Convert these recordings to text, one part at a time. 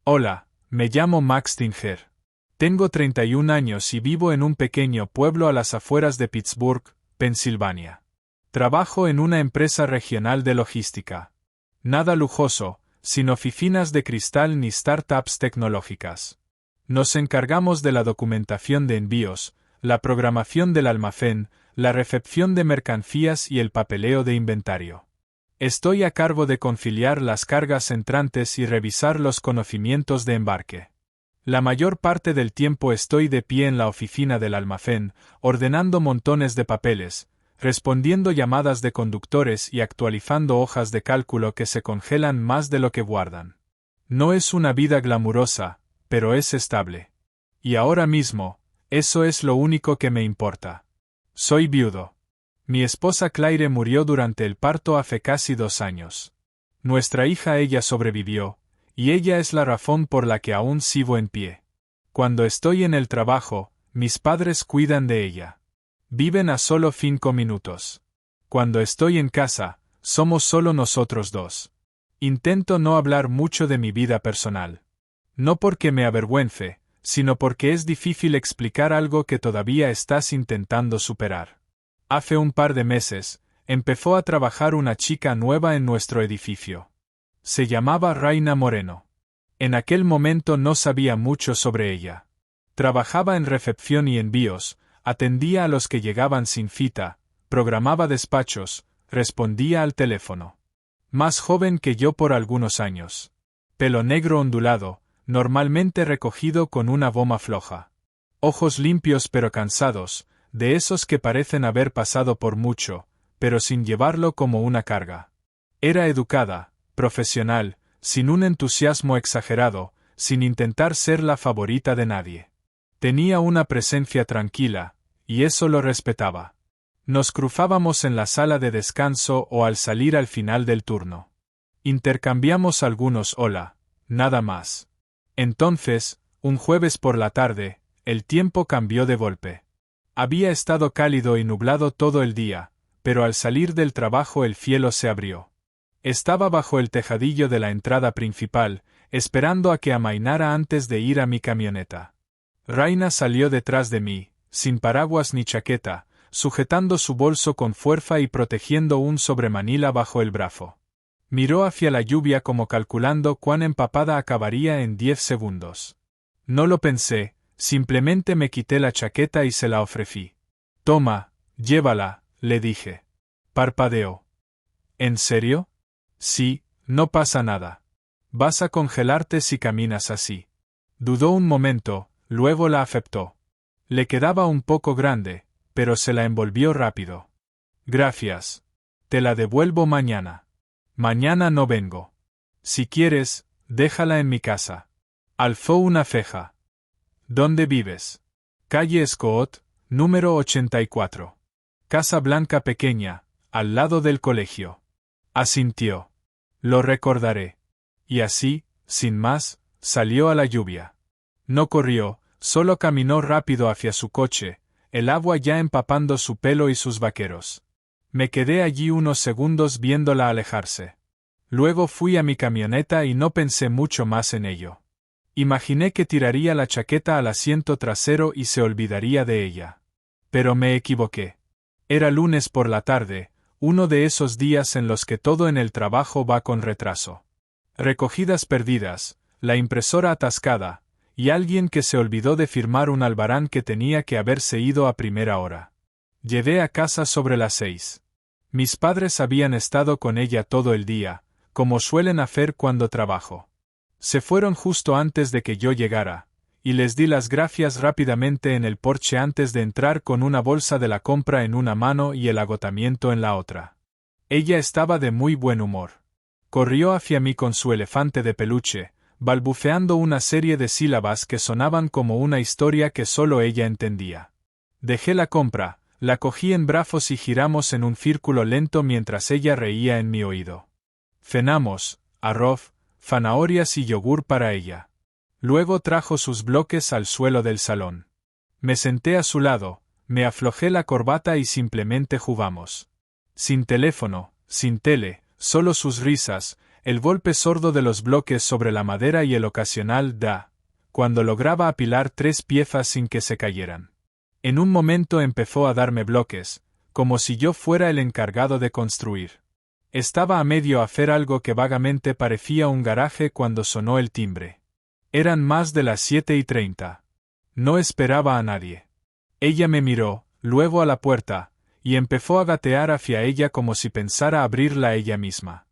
Hola, me llamo Max Tinger. Tengo 31 años y vivo en un pequeño pueblo a las afueras de Pittsburgh, Pensilvania. Trabajo en una empresa regional de logística. Nada lujoso, sin oficinas de cristal ni startups tecnológicas. Nos encargamos de la documentación de envíos, la programación del almacén, la recepción de mercancías y el papeleo de inventario. Estoy a cargo de conciliar las cargas entrantes y revisar los conocimientos de embarque. La mayor parte del tiempo estoy de pie en la oficina del almacén, ordenando montones de papeles, respondiendo llamadas de conductores y actualizando hojas de cálculo que se congelan más de lo que guardan. No es una vida glamurosa, pero es estable. Y ahora mismo, eso es lo único que me importa. Soy viudo. Mi esposa Claire murió durante el parto hace casi 2 años. Nuestra hija ella sobrevivió, y ella es la razón por la que aún sigo en pie. Cuando estoy en el trabajo, mis padres cuidan de ella. Viven a solo 5 minutos. Cuando estoy en casa, somos solo nosotros dos. Intento no hablar mucho de mi vida personal. No porque me avergüence, sino porque es difícil explicar algo que todavía estás intentando superar. Hace un par de meses, empezó a trabajar una chica nueva en nuestro edificio. Se llamaba Raina Moreno. En aquel momento no sabía mucho sobre ella. Trabajaba en recepción y envíos, atendía a los que llegaban sin cita, programaba despachos, respondía al teléfono. Más joven que yo por algunos años. Pelo negro ondulado, normalmente recogido con una goma floja. Ojos limpios pero cansados, de esos que parecen haber pasado por mucho, pero sin llevarlo como una carga. Era educada, profesional, sin un entusiasmo exagerado, sin intentar ser la favorita de nadie. Tenía una presencia tranquila, y eso lo respetaba. Nos cruzábamos en la sala de descanso o al salir al final del turno. Intercambiamos algunos hola, nada más. Entonces, un jueves por la tarde, el tiempo cambió de golpe. Había estado cálido y nublado todo el día, pero al salir del trabajo el cielo se abrió. Estaba bajo el tejadillo de la entrada principal, esperando a que amainara antes de ir a mi camioneta. Raina salió detrás de mí, sin paraguas ni chaqueta, sujetando su bolso con fuerza y protegiendo un sobremanila bajo el brazo. Miró hacia la lluvia como calculando cuán empapada acabaría en 10 segundos. No lo pensé, simplemente me quité la chaqueta y se la ofrecí. Toma, llévala, le dije. Parpadeó. ¿En serio? Sí, no pasa nada. Vas a congelarte si caminas así. Dudó un momento, luego la aceptó. Le quedaba un poco grande, pero se la envolvió rápido. Gracias. Te la devuelvo mañana. Mañana no vengo. Si quieres, déjala en mi casa. Alzó una ceja. ¿Dónde vives? Calle Scott, número 84. Casa blanca pequeña, al lado del colegio. Asintió. Lo recordaré. Y así, sin más, salió a la lluvia. No corrió, solo caminó rápido hacia su coche, el agua ya empapando su pelo y sus vaqueros. Me quedé allí unos segundos viéndola alejarse. Luego fui a mi camioneta y no pensé mucho más en ello. Imaginé que tiraría la chaqueta al asiento trasero y se olvidaría de ella. Pero me equivoqué. Era lunes por la tarde, uno de esos días en los que todo en el trabajo va con retraso. Recogidas perdidas, la impresora atascada, y alguien que se olvidó de firmar un albarán que tenía que haberse ido a primera hora. Llegué a casa sobre las 6. Mis padres habían estado con ella todo el día, como suelen hacer cuando trabajo. Se fueron justo antes de que yo llegara, y les di las gracias rápidamente en el porche antes de entrar con una bolsa de la compra en una mano y el agotamiento en la otra. Ella estaba de muy buen humor. Corrió hacia mí con su elefante de peluche, balbuceando una serie de sílabas que sonaban como una historia que solo ella entendía. Dejé la compra, la cogí en brazos y giramos en un círculo lento mientras ella reía en mi oído. Cenamos, arroz, zanahorias y yogur para ella. Luego trajo sus bloques al suelo del salón. Me senté a su lado, me aflojé la corbata y simplemente jugamos. Sin teléfono, sin tele, solo sus risas, el golpe sordo de los bloques sobre la madera y el ocasional da, cuando lograba apilar 3 piezas sin que se cayeran. En un momento empezó a darme bloques, como si yo fuera el encargado de construir. Estaba a medio hacer algo que vagamente parecía un garaje cuando sonó el timbre. Eran más de las 7:30. No esperaba a nadie. Ella me miró, luego a la puerta, y empezó a gatear hacia ella como si pensara abrirla ella misma.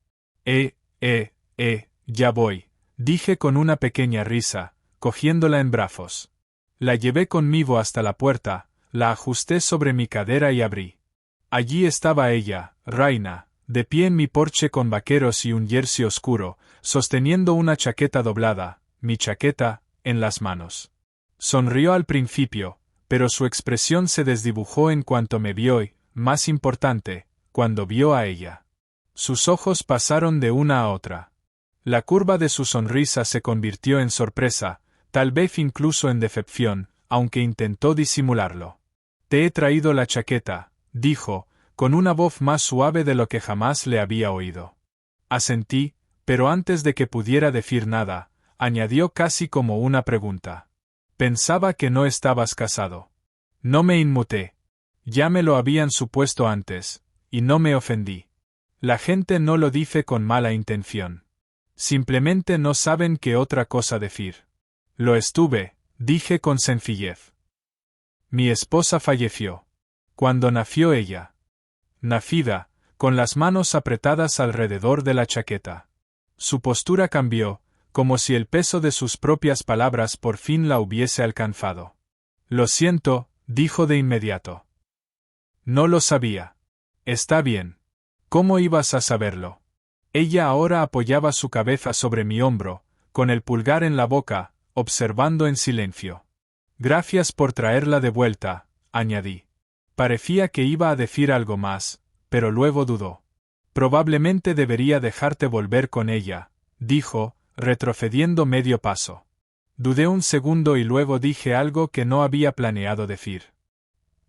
Ya voy, dije con una pequeña risa, cogiéndola en brazos. La llevé conmigo hasta la puerta, la ajusté sobre mi cadera y abrí. Allí estaba ella, Raina, de pie en mi porche con vaqueros y un jersey oscuro, sosteniendo una chaqueta doblada, mi chaqueta, en las manos. Sonrió al principio, pero su expresión se desdibujó en cuanto me vio y, más importante, cuando vio a ella. Sus ojos pasaron de una a otra. La curva de su sonrisa se convirtió en sorpresa, tal vez incluso en decepción, aunque intentó disimularlo. «Te he traído la chaqueta», dijo, con una voz más suave de lo que jamás le había oído. Asentí, pero antes de que pudiera decir nada, añadió casi como una pregunta. «Pensaba que no estabas casado». No me inmuté. Ya me lo habían supuesto antes, y no me ofendí. La gente no lo dice con mala intención. Simplemente no saben qué otra cosa decir. Lo estuve, dije con sencillez. Mi esposa falleció. Cuando nació ella. Nacida, con las manos apretadas alrededor de la chaqueta. Su postura cambió, como si el peso de sus propias palabras por fin la hubiese alcanzado. Lo siento, dijo de inmediato. No lo sabía. Está bien. ¿Cómo ibas a saberlo? Ella ahora apoyaba su cabeza sobre mi hombro, con el pulgar en la boca, observando en silencio. Gracias por traerla de vuelta, añadí. Parecía que iba a decir algo más, pero luego dudó. Probablemente debería dejarte volver con ella, dijo, retrocediendo medio paso. Dudé un segundo y luego dije algo que no había planeado decir.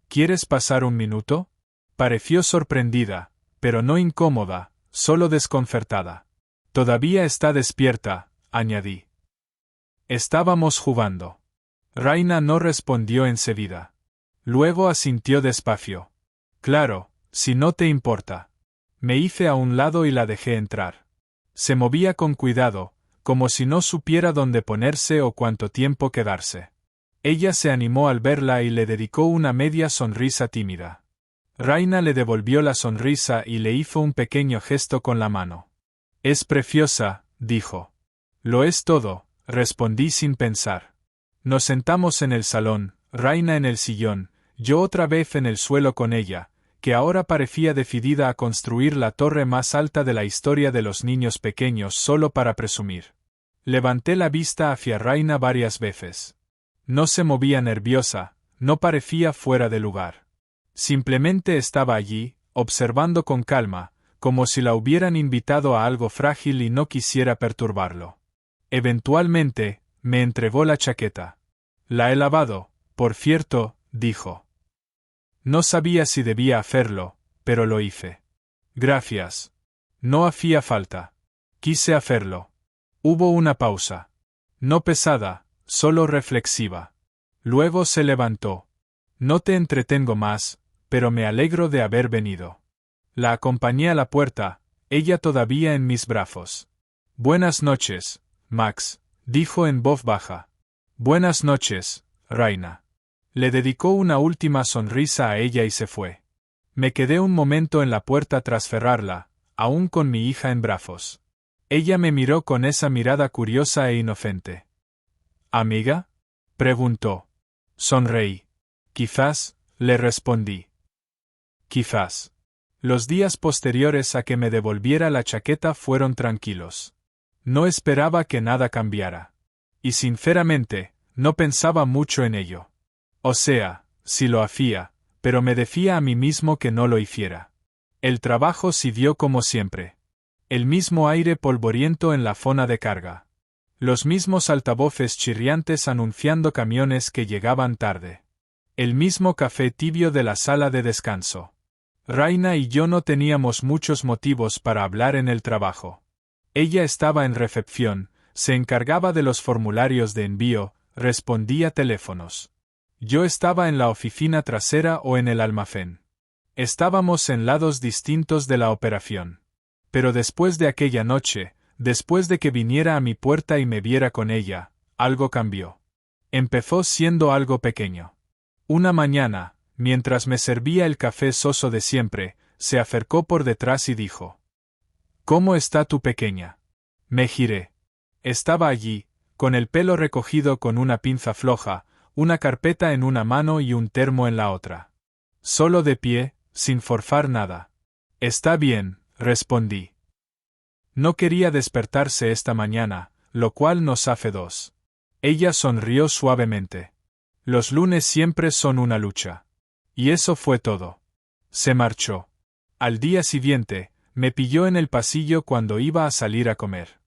¿Quieres pasar un minuto? Pareció sorprendida, pero no incómoda, solo desconcertada. Todavía está despierta, añadí. Estábamos jugando. Raina no respondió enseguida. Luego asintió despacio. Claro, si no te importa. Me hice a un lado y la dejé entrar. Se movía con cuidado, como si no supiera dónde ponerse o cuánto tiempo quedarse. Ella se animó al verla y le dedicó una media sonrisa tímida. Raina le devolvió la sonrisa y le hizo un pequeño gesto con la mano. Es preciosa, dijo. Lo es todo, respondí sin pensar. Nos sentamos en el salón, Raina en el sillón, yo otra vez en el suelo con ella, que ahora parecía decidida a construir la torre más alta de la historia de los niños pequeños solo para presumir. Levanté la vista hacia Raina varias veces. No se movía nerviosa, no parecía fuera de lugar. Simplemente estaba allí, observando con calma, como si la hubieran invitado a algo frágil y no quisiera perturbarlo. Eventualmente, me entregó la chaqueta. La he lavado, por cierto, dijo. No sabía si debía hacerlo, pero lo hice. Gracias. No hacía falta. Quise hacerlo. Hubo una pausa. No pesada, solo reflexiva. Luego se levantó. No te entretengo más, pero me alegro de haber venido. La acompañé a la puerta, ella todavía en mis brazos. Buenas noches, Max, dijo en voz baja. Buenas noches, Raina. Le dedicó una última sonrisa a ella y se fue. Me quedé un momento en la puerta tras cerrarla, aún con mi hija en brazos. Ella me miró con esa mirada curiosa e inocente. ¿Amiga? Preguntó. Sonreí. Quizás, le respondí. Quizás. Los días posteriores a que me devolviera la chaqueta fueron tranquilos. No esperaba que nada cambiara. Y sinceramente, no pensaba mucho en ello. O sea, sí lo hacía, pero me decía a mí mismo que no lo hiciera. El trabajo siguió como siempre. El mismo aire polvoriento en la zona de carga. Los mismos altavoces chirriantes anunciando camiones que llegaban tarde. El mismo café tibio de la sala de descanso. Raina y yo no teníamos muchos motivos para hablar en el trabajo. Ella estaba en recepción, se encargaba de los formularios de envío, respondía teléfonos. Yo estaba en la oficina trasera o en el almacén. Estábamos en lados distintos de la operación. Pero después de aquella noche, después de que viniera a mi puerta y me viera con ella, algo cambió. Empezó siendo algo pequeño. Una mañana, mientras me servía el café soso de siempre, se acercó por detrás y dijo: «¿Cómo está tu pequeña?». Me giré. Estaba allí, con el pelo recogido con una pinza floja, una carpeta en una mano y un termo en la otra. Solo de pie, sin forzar nada. «Está bien», respondí. No quería despertarse esta mañana, lo cual nos hace dos. Ella sonrió suavemente. Los lunes siempre son una lucha. Y eso fue todo. Se marchó. Al día siguiente, me pilló en el pasillo cuando iba a salir a comer.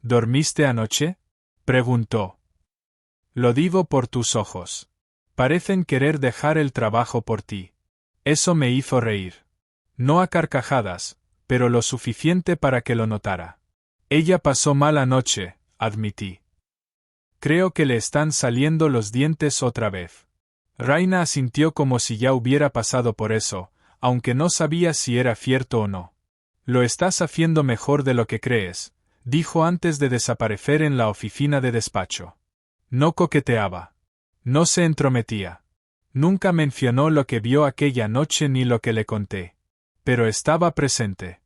«¿Dormiste anoche?», preguntó. «Lo digo por tus ojos. Parecen querer dejar el trabajo por ti». Eso me hizo reír. No a carcajadas, pero lo suficiente para que lo notara. «Ella pasó mala noche», admití. «Creo que le están saliendo los dientes otra vez». Raina asintió como si ya hubiera pasado por eso, aunque no sabía si era cierto o no. «Lo estás haciendo mejor de lo que crees», dijo antes de desaparecer en la oficina de despacho. No coqueteaba. No se entrometía. Nunca mencionó lo que vio aquella noche ni lo que le conté. Pero estaba presente.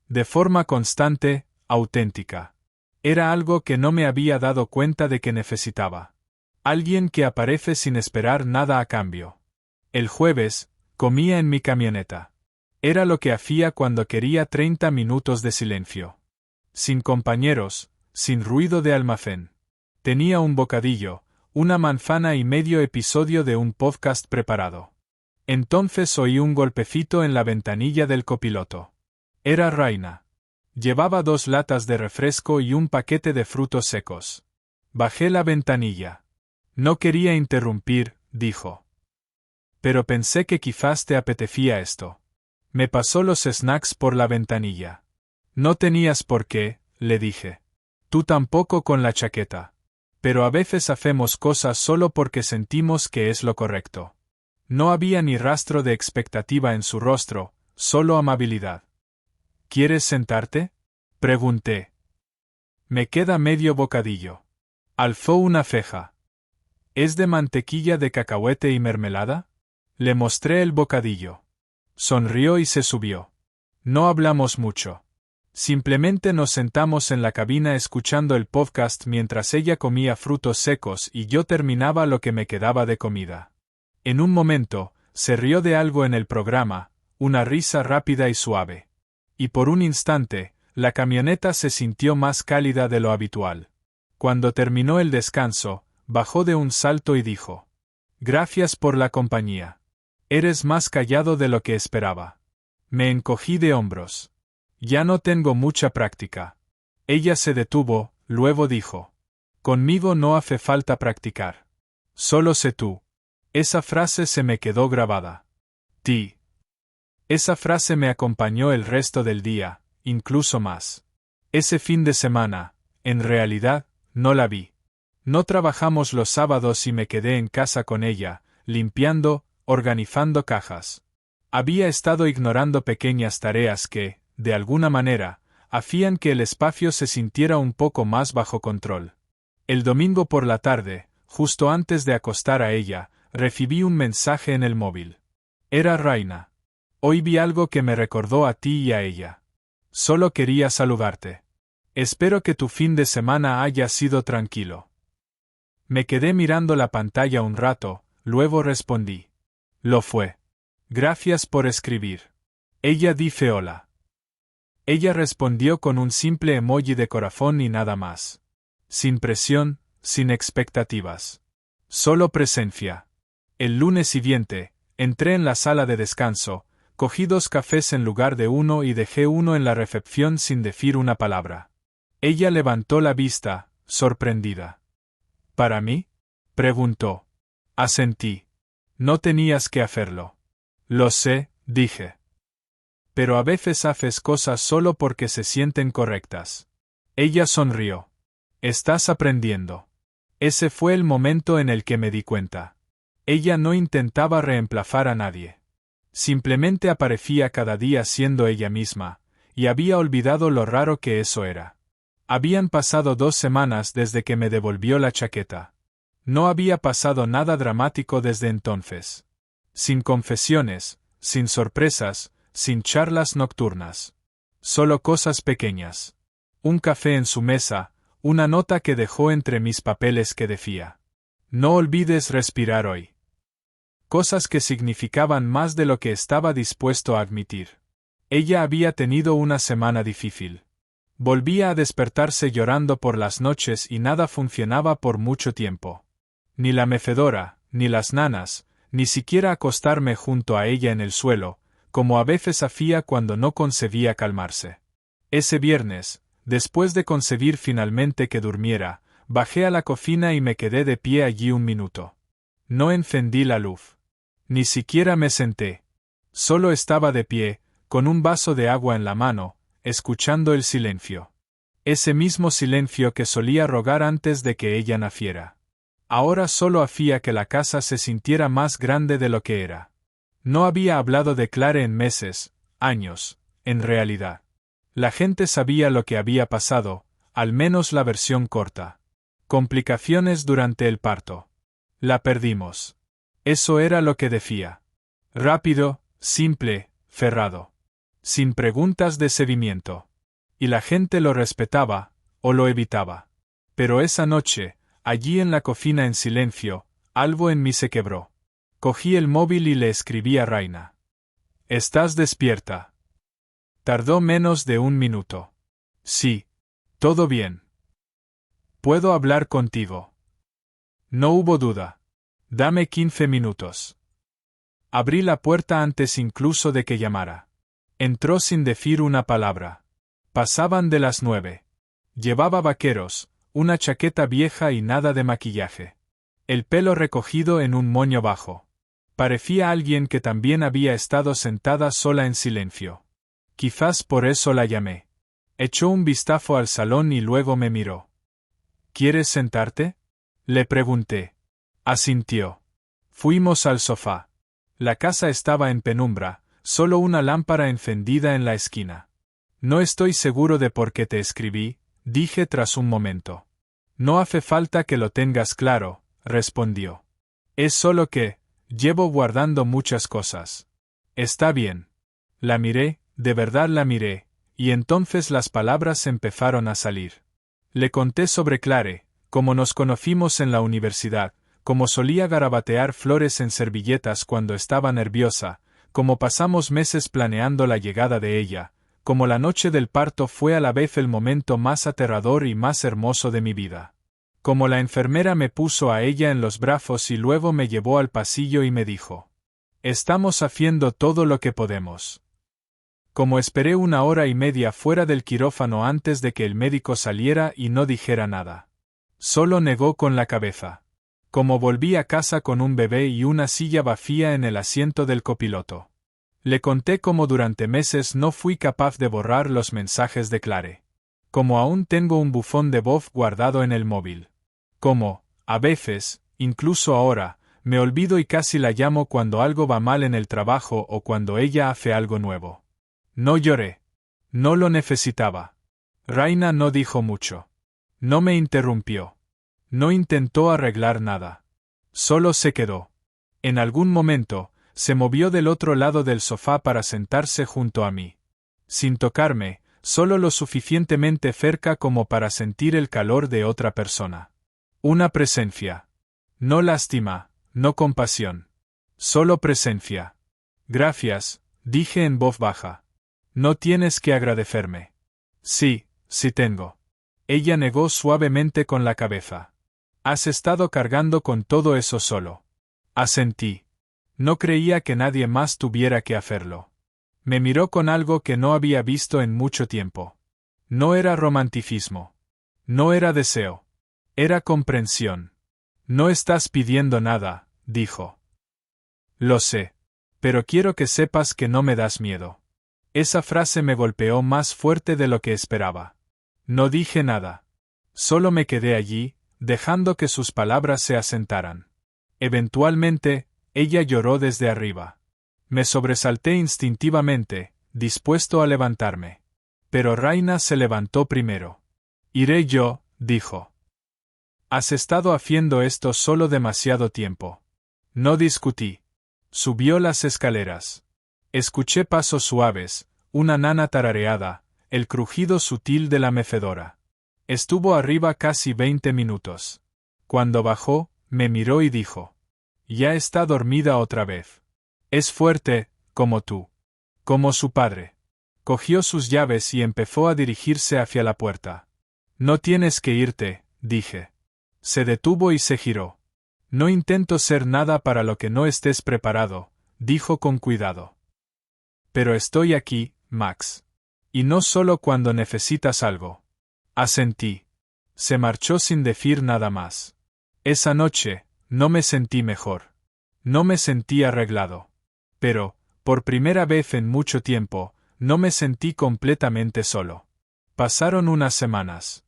De forma constante, auténtica. Era algo que no me había dado cuenta de que necesitaba. Alguien que aparece sin esperar nada a cambio. El jueves, comía en mi camioneta. Era lo que hacía cuando quería 30 minutos de silencio. Sin compañeros, sin ruido de almacén. Tenía un bocadillo, una manzana y medio episodio de un podcast preparado. Entonces oí un golpecito en la ventanilla del copiloto. Era Raina. Llevaba 2 latas de refresco y un paquete de frutos secos. Bajé la ventanilla. «No quería interrumpir», dijo. «Pero pensé que quizás te apetecía esto». Me pasó los snacks por la ventanilla. «No tenías por qué», le dije. «Tú tampoco con la chaqueta. Pero a veces hacemos cosas solo porque sentimos que es lo correcto». No había ni rastro de expectativa en su rostro, solo amabilidad. «¿Quieres sentarte?», pregunté. «Me queda medio bocadillo». Alzó una ceja. «¿Es de mantequilla de cacahuete y mermelada?». Le mostré el bocadillo. Sonrió y se subió. No hablamos mucho. Simplemente nos sentamos en la cabina escuchando el podcast mientras ella comía frutos secos y yo terminaba lo que me quedaba de comida. En un momento, se rió de algo en el programa, una risa rápida y suave. Y por un instante, la camioneta se sintió más cálida de lo habitual. Cuando terminó el descanso, bajó de un salto y dijo: «Gracias por la compañía. Eres más callado de lo que esperaba». Me encogí de hombros. «Ya no tengo mucha práctica». Ella se detuvo, luego dijo: «Conmigo no hace falta practicar. Solo sé tú». Esa frase se me quedó grabada. Ti. Esa frase me acompañó el resto del día, incluso más. Ese fin de semana, en realidad, no la vi. No trabajamos los sábados y me quedé en casa con ella, limpiando, organizando cajas. Había estado ignorando pequeñas tareas que, de alguna manera, hacían que el espacio se sintiera un poco más bajo control. El domingo por la tarde, justo antes de acostar a ella, recibí un mensaje en el móvil. Era Raina. «Hoy vi algo que me recordó a ti y a ella. Solo quería saludarte. Espero que tu fin de semana haya sido tranquilo». Me quedé mirando la pantalla un rato, luego respondí: «Lo fue. Gracias por escribir». Ella dice hola. Ella respondió con un simple emoji de corazón y nada más. Sin presión, sin expectativas. Solo presencia. El lunes siguiente, entré en la sala de descanso, cogí 2 cafés en lugar de uno y dejé uno en la recepción sin decir una palabra. Ella levantó la vista, sorprendida. «¿Para mí?», preguntó. Asentí. «No tenías que hacerlo». «Lo sé», dije. «Pero a veces haces cosas solo porque se sienten correctas». Ella sonrió. Estás aprendiendo. Ese fue el momento en el que me di cuenta. Ella no intentaba reemplazar a nadie. Simplemente aparecía cada día siendo ella misma, y había olvidado lo raro que eso era. Habían pasado 2 semanas desde que me devolvió la chaqueta. No había pasado nada dramático desde entonces. Sin confesiones, sin sorpresas, sin charlas nocturnas. Solo cosas pequeñas. Un café en su mesa, una nota que dejó entre mis papeles que decía: no olvides respirar hoy. Cosas que significaban más de lo que estaba dispuesto a admitir. Ella había tenido una semana difícil. Volvía a despertarse llorando por las noches y nada funcionaba por mucho tiempo. Ni la mecedora, ni las nanas, ni siquiera acostarme junto a ella en el suelo, como a veces hacía cuando no conseguía calmarse. Ese viernes, después de conseguir finalmente que durmiera, bajé a la cocina y me quedé de pie allí un minuto. No encendí la luz. Ni siquiera me senté. Solo estaba de pie, con un vaso de agua en la mano, escuchando el silencio. Ese mismo silencio que solía rogar antes de que ella naciera. Ahora solo hacía que la casa se sintiera más grande de lo que era. No había hablado de Clare en meses, años, en realidad. La gente sabía lo que había pasado, al menos la versión corta. Complicaciones durante el parto. La perdimos. Eso era lo que decía. Rápido, simple, cerrado. Sin preguntas de seguimiento. Y la gente lo respetaba, o lo evitaba. Pero esa noche, allí en la cocina en silencio, algo en mí se quebró. Cogí el móvil y le escribí a Raina. ¿Estás despierta? Tardó menos de 1 minuto. Sí. Todo bien. ¿Puedo hablar contigo? No hubo duda. Dame 15 minutos. Abrí la puerta antes incluso de que llamara. Entró sin decir una palabra. Pasaban de las 9. Llevaba vaqueros, una chaqueta vieja y nada de maquillaje. El pelo recogido en un moño bajo. Parecía alguien que también había estado sentada sola en silencio. Quizás por eso la llamé. Echó un vistazo al salón y luego me miró. ¿Quieres sentarte? Le pregunté. Asintió. Fuimos al sofá. La casa estaba en penumbra, solo una lámpara encendida en la esquina. No estoy seguro de por qué te escribí, dije tras un momento. No hace falta que lo tengas claro, respondió. Es solo que, llevo guardando muchas cosas. Está bien. La miré, de verdad la miré, y entonces las palabras empezaron a salir. Le conté sobre Clare, cómo nos conocimos en la universidad, cómo solía garabatear flores en servilletas cuando estaba nerviosa, cómo pasamos meses planeando la llegada de ella, cómo la noche del parto fue a la vez el momento más aterrador y más hermoso de mi vida. Como la enfermera me puso a ella en los brazos y luego me llevó al pasillo y me dijo: estamos haciendo todo lo que podemos. Como esperé 1 hora y media fuera del quirófano antes de que el médico saliera y no dijera nada. Solo negó con la cabeza. Como volví a casa con un bebé y una silla vacía en el asiento del copiloto. Le conté cómo durante meses no fui capaz de borrar los mensajes de Clare. Como aún tengo un buzón de voz guardado en el móvil. Como, a veces, incluso ahora, me olvido y casi la llamo cuando algo va mal en el trabajo o cuando ella hace algo nuevo. No lloré. No lo necesitaba. Raina no dijo mucho. No me interrumpió. No intentó arreglar nada. Solo se quedó. En algún momento, se movió del otro lado del sofá para sentarse junto a mí. Sin tocarme, solo lo suficientemente cerca como para sentir el calor de otra persona. Una presencia. No lástima, no compasión. Solo presencia. Gracias, dije en voz baja. No tienes que agradecerme. Sí, sí tengo. Ella negó suavemente con la cabeza. Has estado cargando con todo eso solo. Asentí. No creía que nadie más tuviera que hacerlo. Me miró con algo que no había visto en mucho tiempo. No era romanticismo. No era deseo. Era comprensión. No estás pidiendo nada, dijo. Lo sé. Pero quiero que sepas que no me das miedo. Esa frase me golpeó más fuerte de lo que esperaba. No dije nada. Solo me quedé allí, dejando que sus palabras se asentaran. Eventualmente, ella lloró desde arriba. Me sobresalté instintivamente, dispuesto a levantarme. Pero Raina se levantó primero. Iré yo, dijo. Has estado haciendo esto solo demasiado tiempo. No discutí. Subió las escaleras. Escuché pasos suaves, una nana tarareada, el crujido sutil de la mecedora. Estuvo arriba casi 20 minutos. Cuando bajó, me miró y dijo: Ya está dormida otra vez. Es fuerte, como tú. Como su padre. Cogió sus llaves y empezó a dirigirse hacia la puerta. No tienes que irte, dije. Se detuvo y se giró. No intento ser nada para lo que no estés preparado, dijo con cuidado. Pero estoy aquí, Max. Y no solo cuando necesitas algo. Asentí. Se marchó sin decir nada más. Esa noche, no me sentí mejor. No me sentí arreglado. Pero, por primera vez en mucho tiempo, no me sentí completamente solo. Pasaron unas semanas.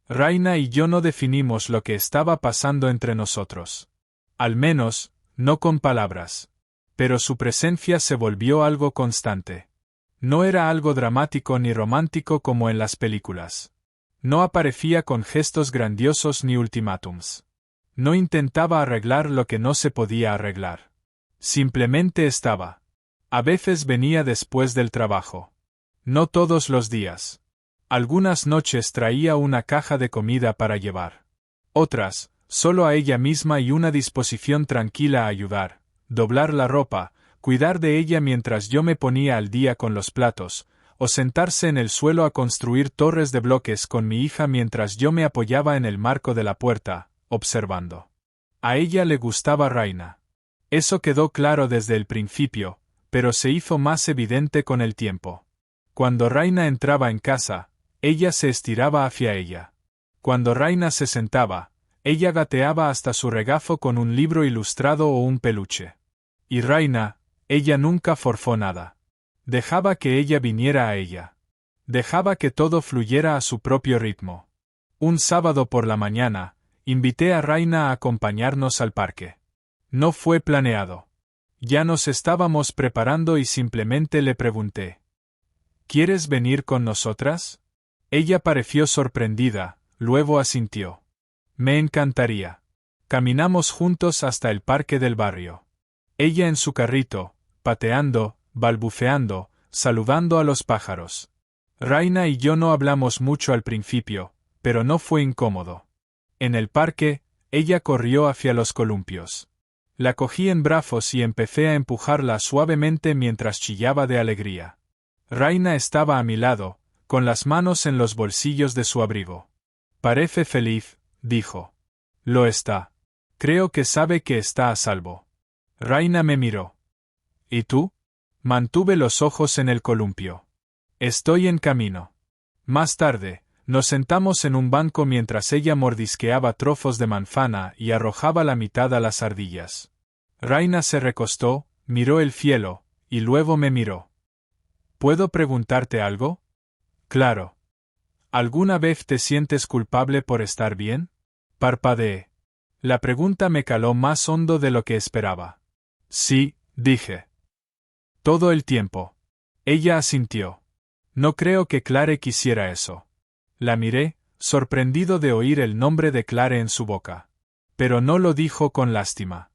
Raina y yo no definimos lo que estaba pasando entre nosotros. Al menos, no con palabras. Pero su presencia se volvió algo constante. No era algo dramático ni romántico como en las películas. No aparecía con gestos grandiosos ni ultimátums. No intentaba arreglar lo que no se podía arreglar. Simplemente estaba. A veces venía después del trabajo. No todos los días. Algunas noches traía una caja de comida para llevar. Otras, solo a ella misma y una disposición tranquila a ayudar, doblar la ropa, cuidar de ella mientras yo me ponía al día con los platos, o sentarse en el suelo a construir torres de bloques con mi hija mientras yo me apoyaba en el marco de la puerta, observando. A ella le gustaba Raina. Eso quedó claro desde el principio, pero se hizo más evidente con el tiempo. Cuando Raina entraba en casa, ella se estiraba hacia ella. Cuando Raina se sentaba, ella gateaba hasta su regazo con un libro ilustrado o un peluche. Y Raina, ella nunca forzó nada. Dejaba que ella viniera a ella. Dejaba que todo fluyera a su propio ritmo. Un sábado por la mañana, invité a Raina a acompañarnos al parque. No fue planeado. Ya nos estábamos preparando y simplemente le pregunté: ¿Quieres venir con nosotras? Ella pareció sorprendida, luego asintió. Me encantaría. Caminamos juntos hasta el parque del barrio. Ella en su carrito, pateando, balbuceando, saludando a los pájaros. Raina y yo no hablamos mucho al principio, pero no fue incómodo. En el parque, ella corrió hacia los columpios. La cogí en brazos y empecé a empujarla suavemente mientras chillaba de alegría. Raina estaba a mi lado, con las manos en los bolsillos de su abrigo. Parece feliz, dijo. Lo está. Creo que sabe que está a salvo. Raina me miró. ¿Y tú? Mantuve los ojos en el columpio. Estoy en camino. Más tarde, nos sentamos en un banco mientras ella mordisqueaba trozos de manzana y arrojaba la mitad a las ardillas. Raina se recostó, miró el cielo, y luego me miró. ¿Puedo preguntarte algo? Claro. ¿Alguna vez te sientes culpable por estar bien? Parpadeé. La pregunta me caló más hondo de lo que esperaba. Sí, dije. Todo el tiempo. Ella asintió. No creo que Clare quisiera eso. La miré, sorprendido de oír el nombre de Clare en su boca. Pero no lo dijo con lástima.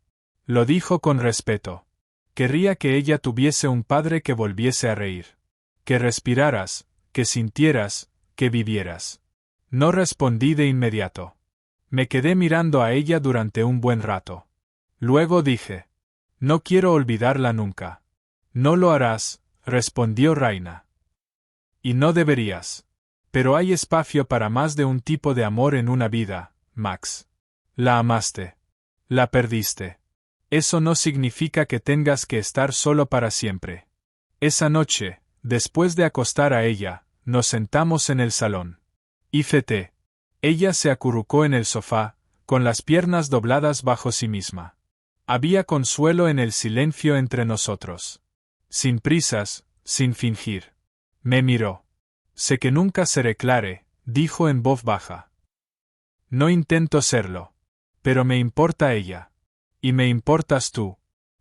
Lo dijo con respeto. Querría que ella tuviese un padre que volviese a reír. Que respiraras, que sintieras, que vivieras. No respondí de inmediato. Me quedé mirando a ella durante un buen rato. Luego dije: No quiero olvidarla nunca. No lo harás, respondió Raina. Y no deberías. Pero hay espacio para más de un tipo de amor en una vida, Max. La amaste. La perdiste. Eso no significa que tengas que estar solo para siempre. Esa noche, después de acostar a ella, nos sentamos en el salón. Hice té. Ella se acurrucó en el sofá, con las piernas dobladas bajo sí misma. Había consuelo en el silencio entre nosotros. Sin prisas, sin fingir. Me miró. Sé que nunca seré Clare, dijo en voz baja. No intento serlo. Pero me importa ella. Y me importas tú.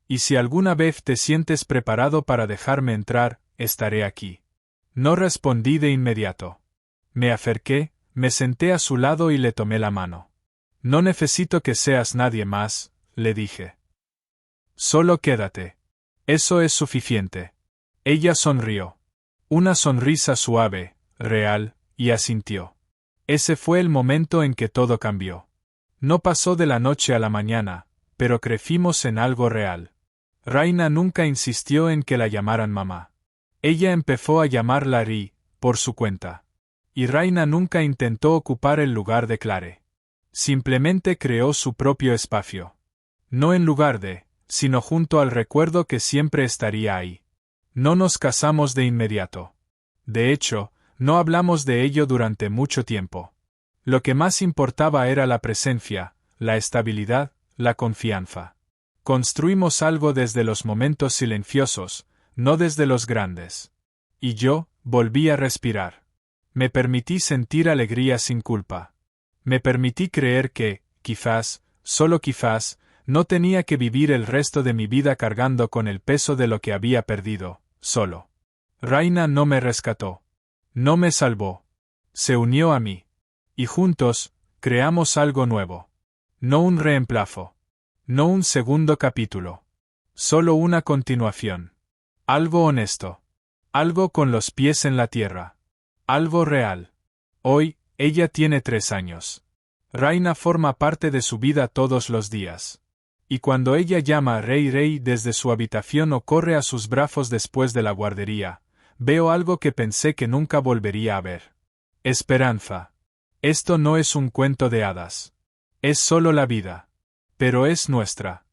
Y si alguna vez te sientes preparado para dejarme entrar, estaré aquí. No respondí de inmediato. Me acerqué, me senté a su lado y le tomé la mano. No necesito que seas nadie más, le dije. Solo quédate. Eso es suficiente. Ella sonrió. Una sonrisa suave, real, y asintió. Ese fue el momento en que todo cambió. No pasó de la noche a la mañana, pero crecimos en algo real. Raina nunca insistió en que la llamaran mamá. Ella empezó a llamarla Ri, por su cuenta. Y Raina nunca intentó ocupar el lugar de Clare. Simplemente creó su propio espacio. No en lugar de, sino junto al recuerdo que siempre estaría ahí. No nos casamos de inmediato. De hecho, no hablamos de ello durante mucho tiempo. Lo que más importaba era la presencia, la estabilidad, la confianza. Construimos algo desde los momentos silenciosos, no desde los grandes. Y yo, volví a respirar. Me permití sentir alegría sin culpa. Me permití creer que, quizás, solo quizás, no tenía que vivir el resto de mi vida cargando con el peso de lo que había perdido, solo. Raina no me rescató. No me salvó. Se unió a mí. Y juntos, creamos algo nuevo. No un reemplazo. No un segundo capítulo. Solo una continuación. Algo honesto. Algo con los pies en la tierra. Algo real. Hoy, ella tiene 3 años. Raina forma parte de su vida todos los días. Y cuando ella llama a Rey Rey desde su habitación o corre a sus brazos después de la guardería, veo algo que pensé que nunca volvería a ver. Esperanza. Esto no es un cuento de hadas. Es solo la vida. Pero es nuestra.